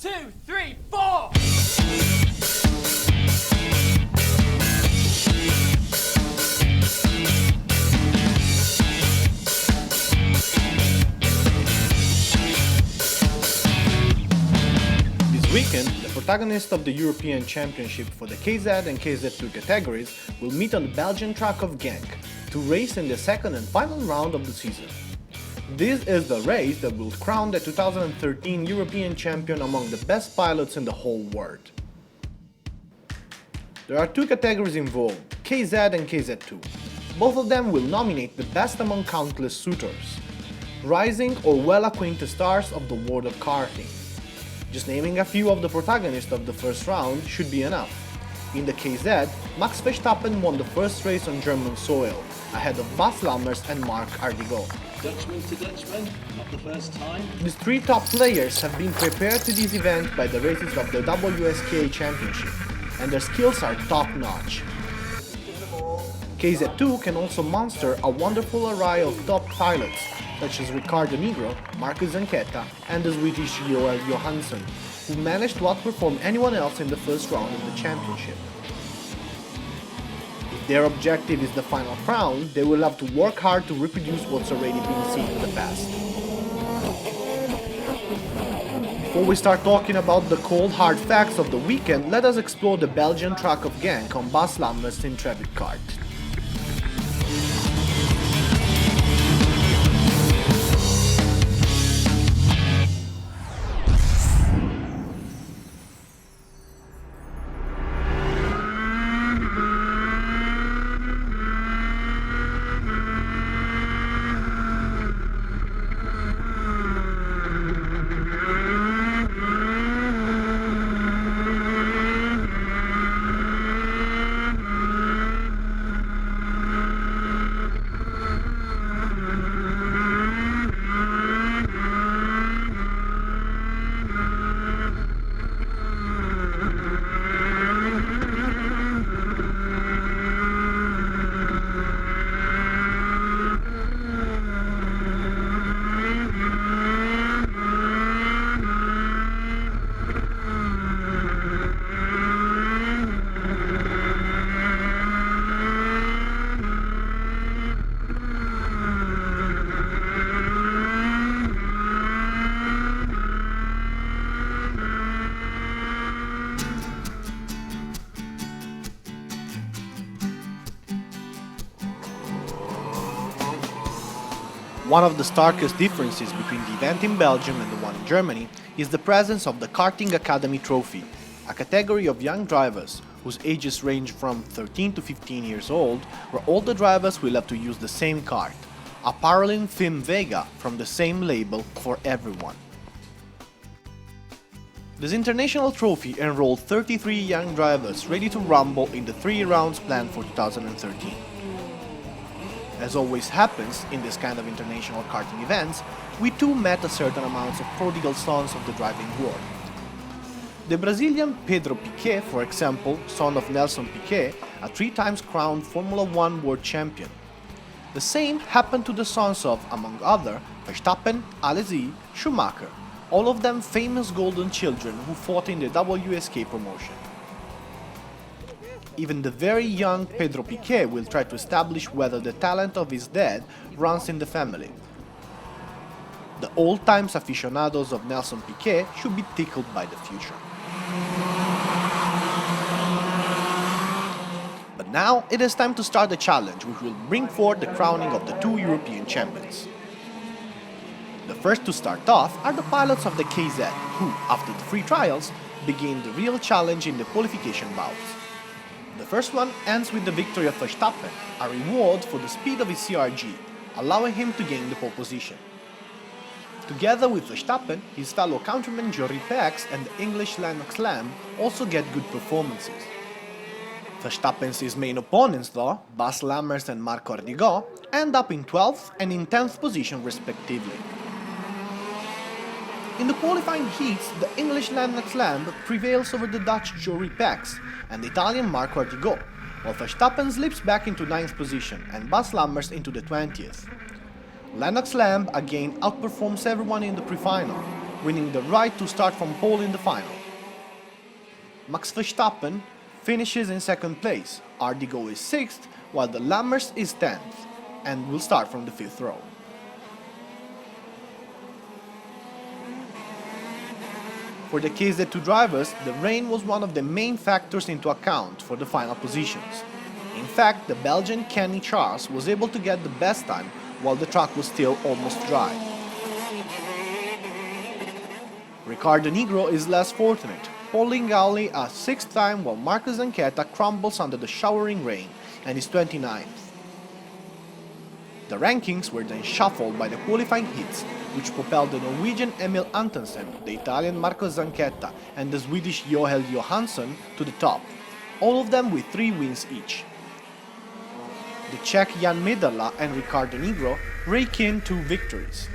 2, 3, 4! This weekend, the protagonists of the European Championship for the KZ and KZ2 categories will meet on the Belgian track of GENK to race in the second and final round of the season. This is the race that will crown the 2013 European champion among the best pilots in the whole world. There are two categories involved, KZ and KZ2. Both of them will nominate the best among countless suitors, rising or well-acquainted stars of the world of karting. Just naming a few of the protagonists of the first round should be enough. In the KZ, Max Verstappen won the first race on German soil, ahead of Bas Lammers and Marc Ardigot. Dutchman to Dutchman, not the first time. These three top players have been prepared to this event by the races of the WSK Championship, and their skills are top-notch. KZ2 can also muster a wonderful array of top pilots, such as Riccardo Nigro, Marcus Zanchetta, and the Swedish Joel Johansson, who managed to outperform anyone else in the first round of the championship. If their objective is the final crown, they will have to work hard to reproduce what's already been seen in the past. Before we start talking about the cold hard facts of the weekend, let us explore the Belgian track of GENK on Bas Lammers in Trevit kart. One of the starkest differences between the event in Belgium and the one in Germany is the presence of the Karting Academy Trophy, a category of young drivers whose ages range from 13 to 15 years old, where all the drivers will have to use the same kart, a Parolin Fim Vega from the same label for everyone. This international trophy enrolled 33 young drivers ready to rumble in the 3 rounds planned for 2013. As always happens in this kind of international karting events, we too met a certain amount of prodigal sons of the driving world. The Brazilian Pedro Piquet, for example, son of Nelson Piquet, a 3 times crowned Formula 1 world champion. The same happened to the sons of, among other, Verstappen, Alesi, Schumacher, all of them famous golden children who fought in the WSK promotion. Even the very young Pedro Piquet will try to establish whether the talent of his dad runs in the family. The old-time aficionados of Nelson Piquet should be tickled by the future. But now it is time to start the challenge which will bring forth the crowning of the 2 European champions. The first to start off are the pilots of the KZ, who, after the free trials, begin the real challenge in the qualification bouts. The first one ends with the victory of Verstappen, a reward for the speed of his CRG, allowing him to gain the pole position. Together with Verstappen, his fellow countrymen Jory Pex and the English Lennox Lamb also get good performances. Verstappen's main opponents though, Bas Lammers and Marc Ardigot, end up in 12th and in 10th position respectively. In the qualifying heats, the English Lennox Lamb prevails over the Dutch Jory Pex and the Italian Marc Ardigot, while Verstappen slips back into 9th position and Bas Lammers into the 20th. Lennox Lamb again outperforms everyone in the pre-final, winning the right to start from pole in the final. Max Verstappen finishes in second place, Ardigo is 6th, while the Lammers is 10th, and will start from the 5th row. For the KZ2 drivers, the rain was one of the main factors into account for the final positions. In fact, the Belgian Kenny Charles was able to get the best time while the track was still almost dry. Riccardo Nigro is less fortunate, holding only a 6th time while Marco Zanchetta crumbles under the showering rain and is 29th. The rankings were then shuffled by the qualifying heats, which propelled the Norwegian Emil Antonsen, the Italian Marco Zanchetta and the Swedish Joel Johansson to the top, all of them with 3 wins each. The Czech Jan Midala and Riccardo Nigro rake in 2 victories.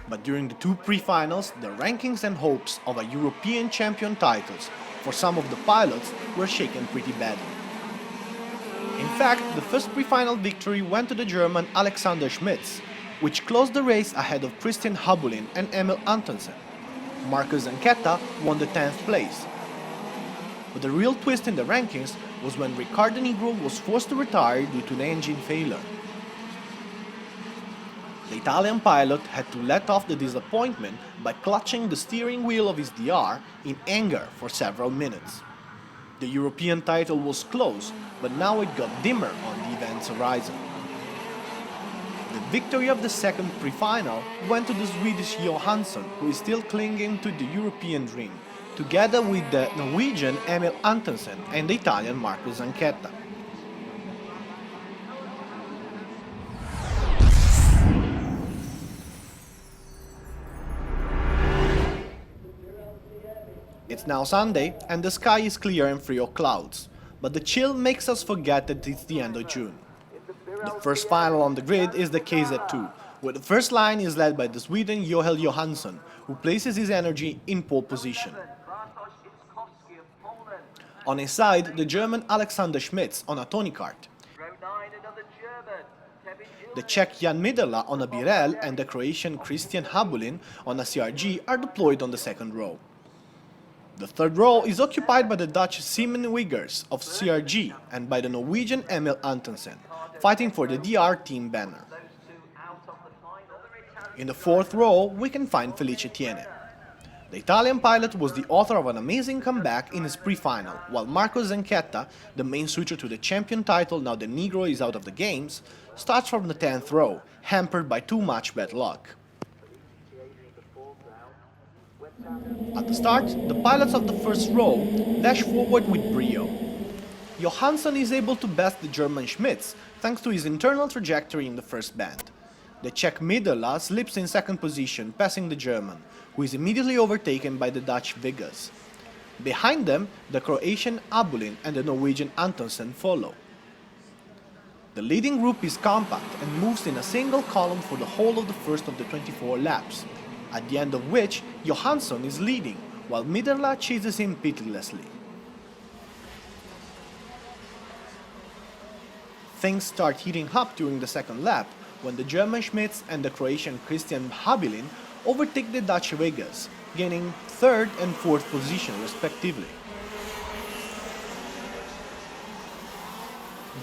But during the 2 pre-finals, the rankings and hopes of a European champion titles for some of the pilots were shaken pretty badly. In fact, the first pre-final victory went to the German Alexander Schmitz, which closed the race ahead of Christian Habulin and Emil Antonsen. Marco Zanchetta won the 10th place. But the real twist in the rankings was when Riccardo Nigro was forced to retire due to an engine failure. The Italian pilot had to let off the disappointment by clutching the steering wheel of his DR in anger for several minutes. The European title was close, but now it got dimmer on the event's horizon. The victory of the second pre-final went to the Swedish Johansson, who is still clinging to the European dream, together with the Norwegian Emil Antonsen and the Italian Marco Zanchetta. It's now Sunday, and the sky is clear and free of clouds, but the chill makes us forget that it's the end of June. The first final on the grid is the KZ2, where the first line is led by the Sweden Joel Johansson, who places his energy in pole position. On his side, the German Alexander Schmitz on a Tony kart, the Czech Jan Midala on a Birel and the Croatian Christian Habulin on a CRG are deployed on the second row. The third row is occupied by the Dutch Simon Wiggers of CRG and by the Norwegian Emil Antonsen, fighting for the DR team banner. In the fourth row, we can find Felice Etienne. The Italian pilot was the author of an amazing comeback in his pre-final, while Marco Zanchetta, the main switcher to the champion title now that Nigro is out of the games, starts from the 10th row, hampered by too much bad luck. At the start, the pilots of the first row dash forward with brio. Johansson is able to best the German Schmitz thanks to his internal trajectory in the first band. The Czech Midala slips in second position, passing the German, who is immediately overtaken by the Dutch Vigas. Behind them, the Croatian Abulin and the Norwegian Antonsen follow. The leading group is compact and moves in a single column for the whole of the first of the 24 laps, at the end of which Johansson is leading, while Midala chases him pitilessly. Things start heating up during the second lap, when the German Schmitz and the Croatian Christian Habilin overtake the Dutch Vegas, gaining 3rd and 4th position respectively.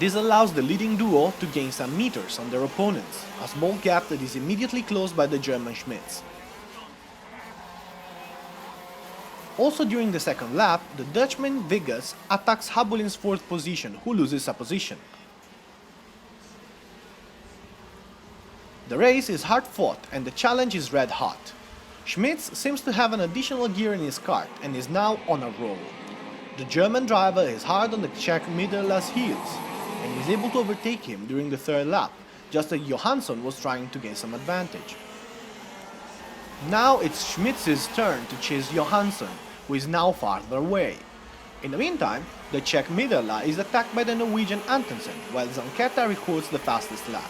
This allows the leading duo to gain some meters on their opponents, a small gap that is immediately closed by the German Schmitz. Also during the second lap, the Dutchman Vigas attacks Habulin's 4th position, who loses a position. The race is hard fought and the challenge is red hot. Schmitz seems to have an additional gear in his kart and is now on a roll. The German driver is hard on the Czech Midala's heels and is able to overtake him during the 3rd lap, just as Johansson was trying to gain some advantage. Now it's Schmitz's turn to chase Johansson, who is now farther away. In the meantime, the Czech Midala is attacked by the Norwegian Antonsen, while Zanchetta records the fastest lap.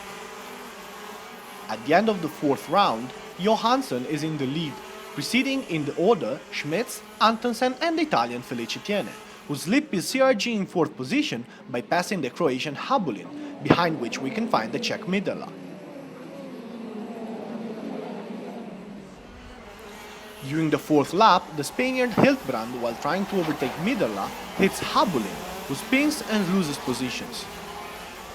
At the end of the 4th round, Johansson is in the lead, preceding in the order Schmitz, Antonsen and the Italian Felice Etienne, who slipped his CRG in 4th position by passing the Croatian Habulin, behind which we can find the Czech Midela. During the 4th lap, the Spaniard Hiltbrand, while trying to overtake Midela, hits Habulin, who spins and loses positions.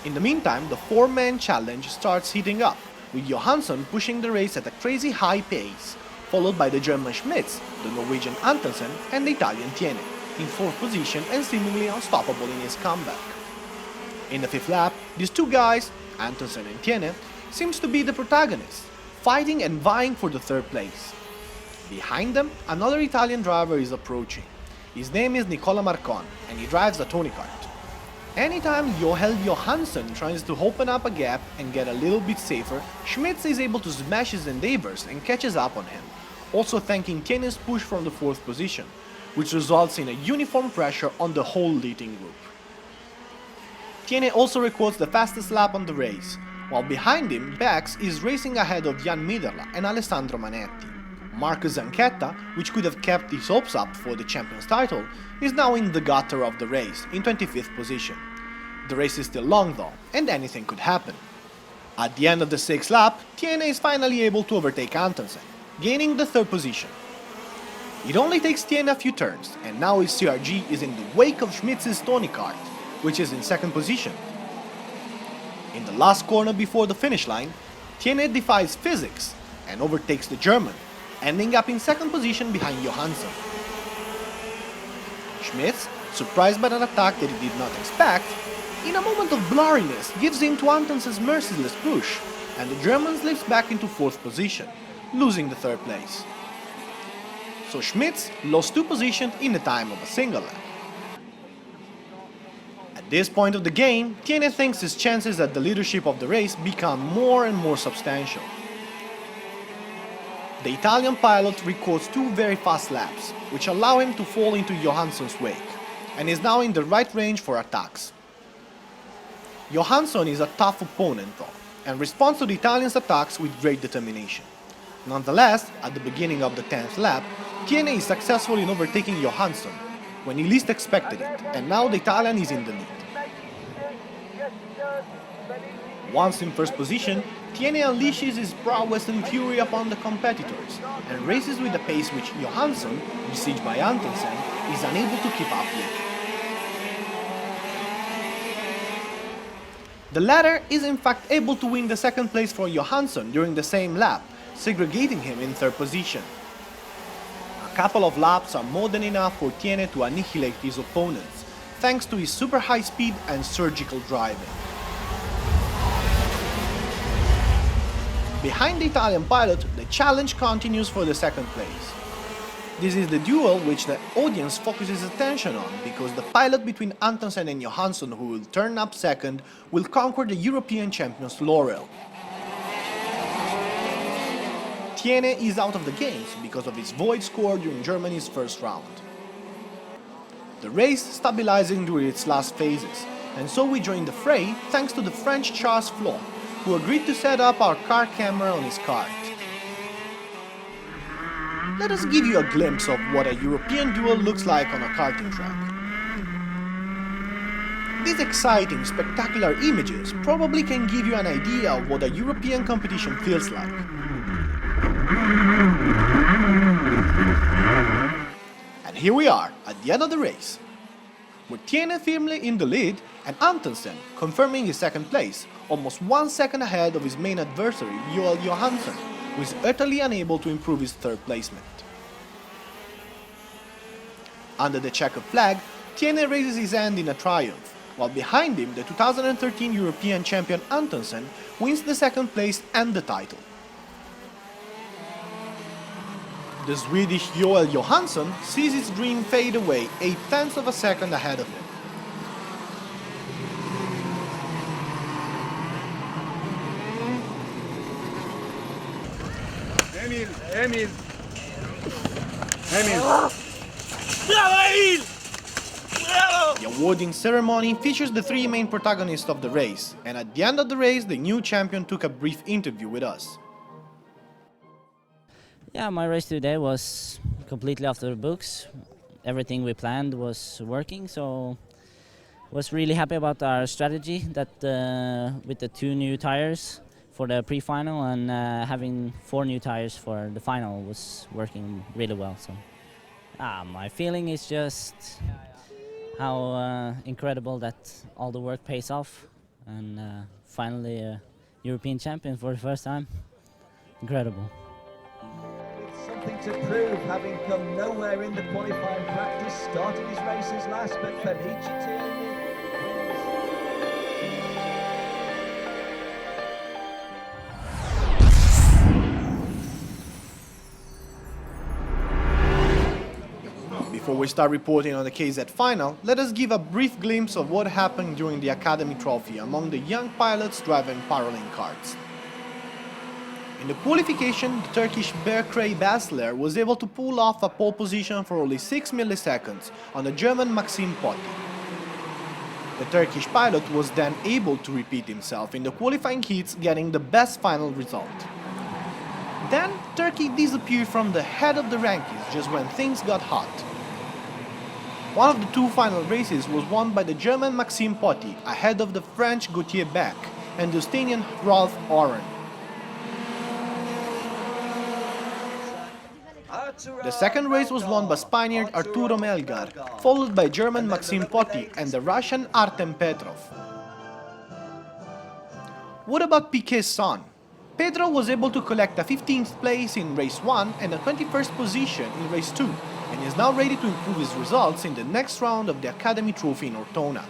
In the meantime, the 4-man challenge starts heating up, with Johansson pushing the race at a crazy high pace, followed by the German Schmitz, the Norwegian Antonsen, and the Italian Tiene, in 4th position and seemingly unstoppable in his comeback. In the 5th lap, these two guys, Antonsen and Tiene, seems to be the protagonists, fighting and vying for the 3rd place. Behind them, another Italian driver is approaching. His name is Nicola Marcon, and he drives a Tony kart. Anytime Johansson tries to open up a gap and get a little bit safer, Schmitz is able to smash his endeavors and catches up on him, also thanking Tiene's push from the 4th position, which results in a uniform pressure on the whole leading group. Tiene also records the fastest lap on the race, while behind him, Bax is racing ahead of Jan Midela and Alessandro Manetti. Marcus Zanchetta, which could have kept his hopes up for the champion's title, is now in the gutter of the race, in 25th position. The race is still long though, and anything could happen. At the end of the 6th lap, Tiene is finally able to overtake Antonsen, gaining the 3rd position. It only takes Tiene a few turns, and now his CRG is in the wake of Schmitz's Tony kart, which is in 2nd position. In the last corner before the finish line, Tiene defies physics and overtakes the German, ending up in 2nd position behind Johansson. Schmitz, surprised by an attack that he did not expect, in a moment of blurriness gives in to Antonsen's merciless push, and the German slips back into 4th position, losing the 3rd place. So Schmitz lost 2 positions in the time of a single lap. At this point of the game, Tiene thinks his chances at the leadership of the race become more and more substantial. The Italian pilot records 2 very fast laps, which allow him to fall into Johansson's wake, and is now in the right range for attacks. Johansson is a tough opponent though, and responds to the Italians' attacks with great determination. Nonetheless, at the beginning of the 10th lap, Tiene is successful in overtaking Johansson, when he least expected it, and now the Italian is in the lead. Once in 1st position, Tiene unleashes his prowess and fury upon the competitors, and races with a pace which Johansson, besieged by Antonsen, is unable to keep up with. The latter is in fact able to win the 2nd place for Johansson during the same lap, segregating him in 3rd position. A couple of laps are more than enough for Tiene to annihilate his opponents, thanks to his super high speed and surgical driving. Behind the Italian pilot, the challenge continues for the 2nd place. This is the duel which the audience focuses attention on, because the pilot between Antonsen and Johansson, who will turn up 2nd, will conquer the European champion's laurel. Tiene is out of the games because of his void score during Germany's 1st round. The race stabilizing during its last phases, and so we join the fray thanks to the French Charles Flon, who agreed to set up our car camera on his kart. Let us give you a glimpse of what a European duel looks like on a karting track. These exciting, spectacular images probably can give you an idea of what a European competition feels like. And here we are, at the end of the race, with Tiene firmly in the lead and Antonsen confirming his 2nd place, almost 1 second ahead of his main adversary, Joel Johansson, who is utterly unable to improve his 3rd placement. Under the checkered flag, Tiene raises his hand in a triumph, while behind him the 2013 European champion Antonsen wins the 2nd place and the title. The Swedish Joel Johansson sees his dream fade away 0.8 of a second ahead of him. Emil! The awarding ceremony features the 3 main protagonists of the race, and at the end of the race, the new champion took a brief interview with us. Yeah, my race today was completely after the books. everything we planned was working. So was really happy about our strategy that with the 2 new tires for the pre-final and having 4 new tires for the final was working really well. So my feeling is just how incredible that all the work pays off, and finally a European champion for the first time. Incredible. With something to prove, having come nowhere in the qualifying practice, started his races last, but Felice Tierney wins. Before we start reporting on the KZ final, let us give a brief glimpse of what happened during the Academy Trophy among the young pilots driving Paralink karts. In the qualification, the Turkish Berkray Basler was able to pull off a pole position for only 6 milliseconds on the German Maxim Potti. The Turkish pilot was then able to repeat himself in the qualifying heats, getting the best final result. Then, Turkey disappeared from the head of the rankings just when things got hot. One of the 2 final races was won by the German Maxim Potti ahead of the French Gauthier Beck and the Estonian Rolf Oren. The second race was won by Spaniard Arturo Melgar, followed by German Maxim Potti and the Russian Artem Petrov. What about Piquet's son? Pedro was able to collect a 15th place in race 1 and a 21st position in race 2, and is now ready to improve his results in the next round of the Academy Trophy in Ortona.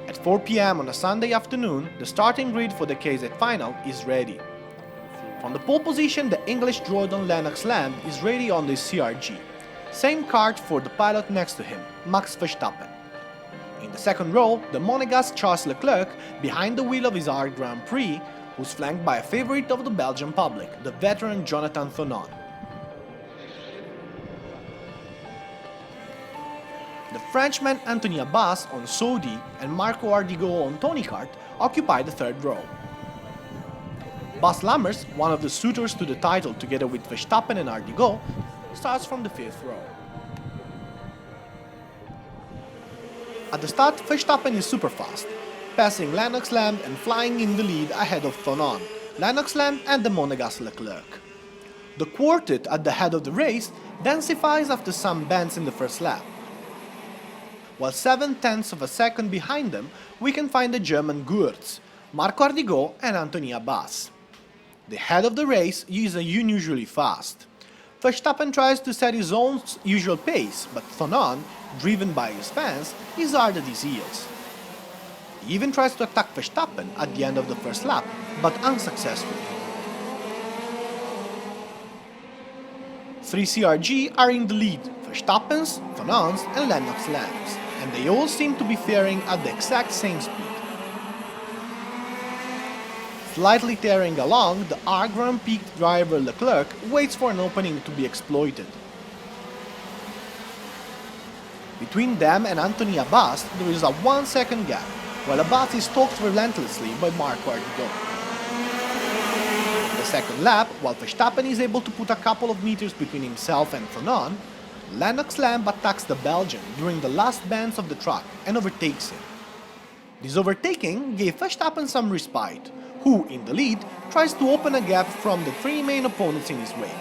At 4 p.m. on a Sunday afternoon, the starting grid for the KZ final is ready. From the pole position, the English Jordan Lennox Lamb is ready on the CRG. Same kart for the pilot next to him, Max Verstappen. In the second row, the Monegasque Charles Leclerc behind the wheel of his art Grand Prix, who's flanked by a favorite of the Belgian public, the veteran Jonathan Thonon. The Frenchman Anthony Abbas on Saudi and Marco Ardigo on Tony Kart occupy the third row. Bas Lammers, one of the suitors to the title together with Verstappen and Ardigo, starts from the fifth row. At the start, Verstappen is super fast, passing Lennox Lamb and flying in the lead ahead of Thonon, Lennox Lamb and the Monegasque Leclerc. The quartet at the head of the race densifies after some bends in the first lap. While 7/10ths of a second behind them, we can find the German Gurz, Marco Ardigo and Anthony Abbas. The head of the race is unusually fast. Verstappen tries to set his own usual pace, but Thonon, driven by his fans, is hard at his heels. He even tries to attack Verstappen at the end of the first lap, but unsuccessfully. 3 CRG are in the lead, Verstappen's, Thonon's and Lennox Lamb's, and they all seem to be faring at the exact same speed. Slightly tearing along, the R Grand Prix driver Leclerc waits for an opening to be exploited. Between them and Anthony Abbas, there is a 1-second gap, while Abbas is stalked relentlessly by Marco Ardigo. In the second lap, while Verstappen is able to put a couple of meters between himself and Thonon, Lennox Lamb attacks the Belgian during the last bends of the track and overtakes him. This overtaking gave Verstappen some respite, who, in the lead, tries to open a gap from the 3 main opponents in his wake.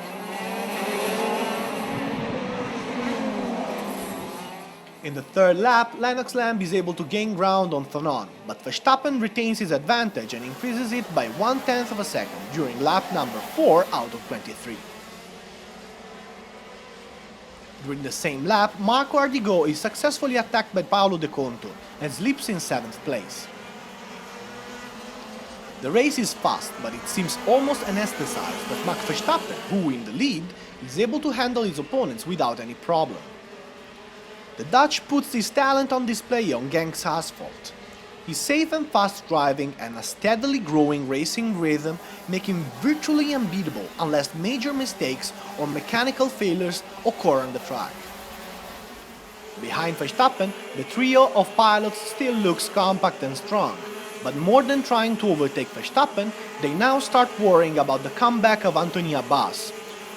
In the third lap, Lennox Lamb is able to gain ground on Thonon, but Verstappen retains his advantage and increases it by 1/10 of a second during lap number 4 out of 23. During the same lap, Marco Ardigo is successfully attacked by Paolo De Conto and slips in 7th place. The race is fast, but it seems almost anesthetized that Max Verstappen, who in the lead, is able to handle his opponents without any problem. The Dutch puts his talent on display on GENK's asphalt. His safe and fast driving and a steadily growing racing rhythm make him virtually unbeatable unless major mistakes or mechanical failures occur on the track. Behind Verstappen, the trio of pilots still looks compact and strong, but more than trying to overtake Verstappen, they now start worrying about the comeback of Anthony Abbas,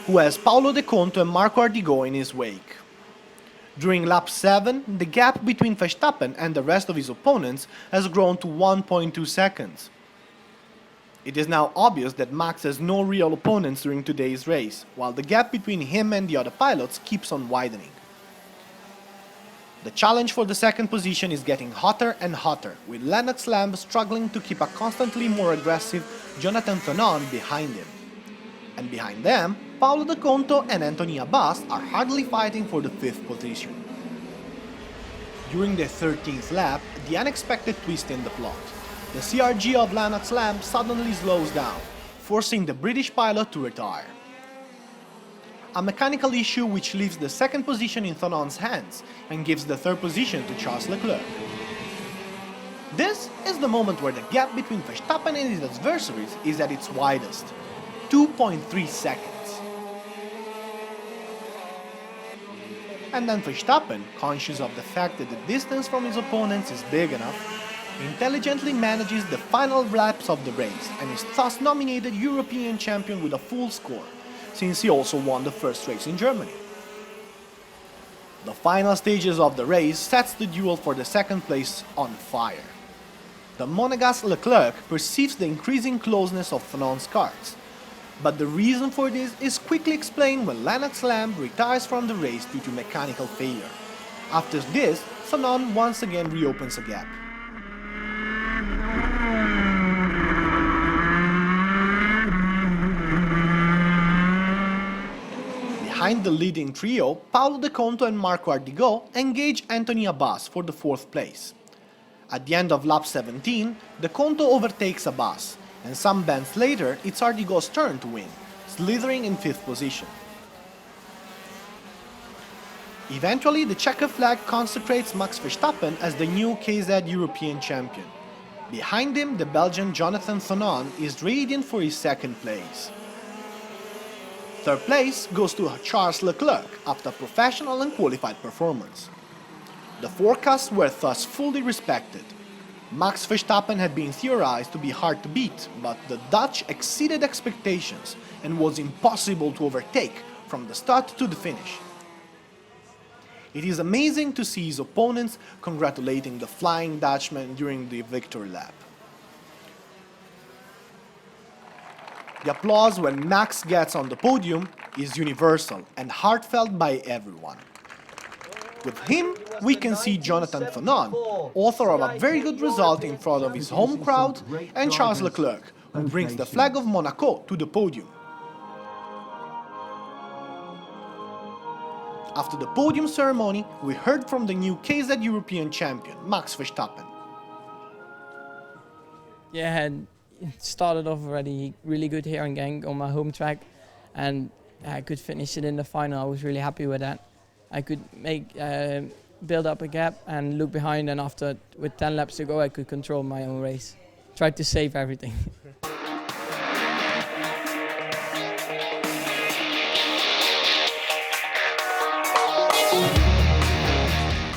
who has Paolo De Conto and Marco Ardigo in his wake. During lap 7, the gap between Verstappen and the rest of his opponents has grown to 1.2 seconds. It is now obvious that Max has no real opponents during today's race, while the gap between him and the other pilots keeps on widening. The challenge for the second position is getting hotter and hotter, with Lennox Lamb struggling to keep a constantly more aggressive Jonathan Thonon behind him. And behind them, Paolo De Conto and Anthony Abbas are hardly fighting for the 5th position. During the 13th lap, the unexpected twist in the plot. The CRG of Lennox Lamb suddenly slows down, forcing the British pilot to retire. A mechanical issue which leaves the second position in Thonon's hands and gives the third position to Charles Leclerc. This is the moment where the gap between Verstappen and his adversaries is at its widest, 2.3 seconds. And then Verstappen, conscious of the fact that the distance from his opponents is big enough, intelligently manages the final laps of the race and is thus nominated European champion with a full score, since he also won the first race in Germany. The final stages of the race sets the duel for the second place on fire. The Monegasque Leclerc perceives the increasing closeness of Thanon's cars, but the reason for this is quickly explained when Lennox Lamb retires from the race due to mechanical failure. After this, Thanon once again reopens a gap. Behind the leading trio, Paolo De Conto and Marco Ardigo engage Anthony Abbas for the 4th place. At the end of lap 17, De Conto overtakes Abbas, and some bends later it's Ardigo's turn to win, slithering in 5th position. Eventually, the checkered flag consecrates Max Verstappen as the new KZ European champion. Behind him, the Belgian Jonathan Thonon is radiant for his 2nd place. 3rd place goes to Charles Leclerc after professional and qualified performance. The forecasts were thus fully respected. Max Verstappen had been theorized to be hard to beat, but the Dutch exceeded expectations and was impossible to overtake from the start to the finish. It is amazing to see his opponents congratulating the Flying Dutchman during the victory lap. The applause when Max gets on the podium is universal and heartfelt by everyone. With him, we can see Jonathan Thonon, author of a very good result in front of his home crowd, and Charles Leclerc, who brings the flag of Monaco to the podium. After the podium ceremony, we heard from the new KZ European champion, Max Verstappen. Yeah, it started off already really good here in GENK on my home track, and I could finish it in the final. I was really happy with that. I could build up a gap and look behind, and after, with 10 laps to go, I could control my own race. Tried to save everything.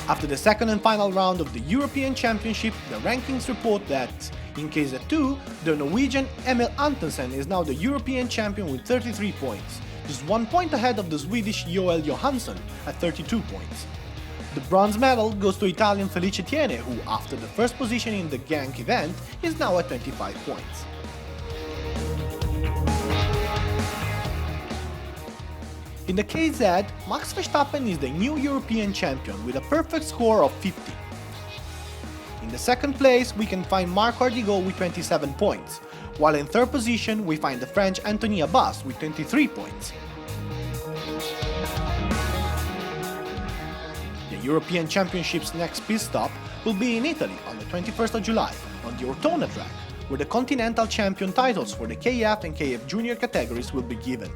After the second and final round of the European Championship, the rankings report that, in KZ2, the Norwegian Emil Antonsen is now the European champion with 33 points, just 1 point ahead of the Swedish Joel Johansson at 32 points. The bronze medal goes to Italian Felice Tiene, who, after the first position in the GENK event, is now at 25 points. In the KZ, Max Verstappen is the new European champion with a perfect score of 50. In the second place, we can find Marco Ardigo with 27 points, while in third position we find the French Anthony Abbas with 23 points. The European Championship's next pit stop will be in Italy on the 21st of July on the Ortona track, where the Continental Champion titles for the KF and KF Junior categories will be given.